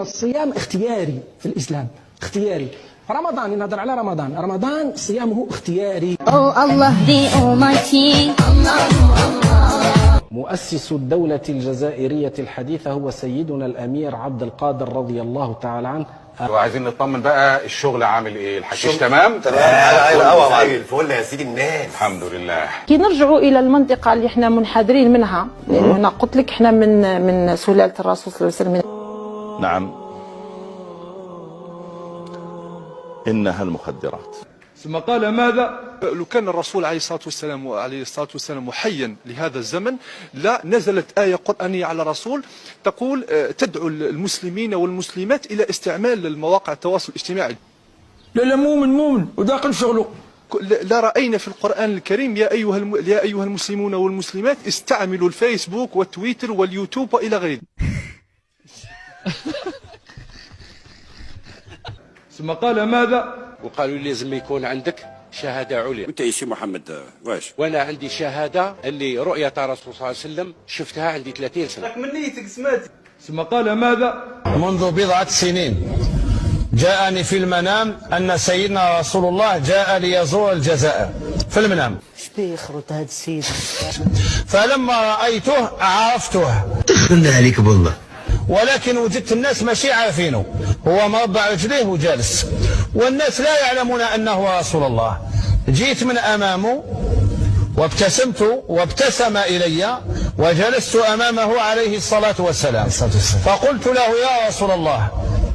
الصيام اختياري في الإسلام، اختياري. رمضان نهضر على رمضان صيامه اختياري. الله the Almighty. مؤسس الدولة الجزائرية الحديثة هو سيدنا الأمير عبد القادر رضي الله تعالى عنه. وعايزين نطمن بقى، الشغل عامل ايه؟ الحشيش تمام؟ تمام زي الفل يا سيدي الناس. الحمد لله. كي نرجعوا الى المنطقه اللي احنا منحدرين منها، لانه انا قلت لك احنا من سلاله الرسول صلى الله عليه وسلم. نعم، إنها المخدرات. ثم قال ماذا؟ لو كان الرسول عليه الصلاة والسلام حيا لهذا الزمن لا نزلت آية قرآنية على الرسول تقول تدعو المسلمين والمسلمات إلى استعمال المواقع التواصل الاجتماعي. لا مؤمن وداخل شغله. لا رأينا في القرآن الكريم يا أيها المسلمون والمسلمات استعملوا الفيسبوك والتويتر واليوتيوب وإلى غيره. ثم قال ماذا؟ وقالوا لي لازم يكون عندك شهادة عليا. وانت يا شيخ محمد واش؟ وانا عندي شهادة اللي رؤية الرسول صلى الله عليه وسلم شفتها عندي 30 سنة. لك من نيتك سمعتي. ثم قال ماذا؟ منذ بضعة سنين جاءني في المنام أن سيدنا رسول الله جاء ليزور الجزائر في المنام. شبيه يخرط هذا السيد؟ فلما رأيته عرفته. دخلنا عليك بالله. ولكن وجدت الناس ماشي عارفينه، هو مربع رجليه وجالس، والناس لا يعلمون أنه رسول الله. جيت من أمامه وابتسمت وابتسم إلي وجلست أمامه عليه الصلاة والسلام. فقلت له يا رسول الله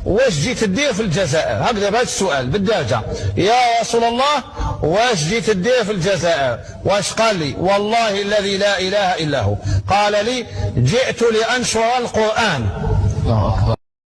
واش جيت تدير في الجزائر؟ هكذا بهذا السؤال بالدرجة، يا رسول الله واش جيت تدير في الجزائر؟ واش قال لي؟ والله الذي لا إله إلا هو، قال لي جئت لأنشر القرآن. الله أكبر.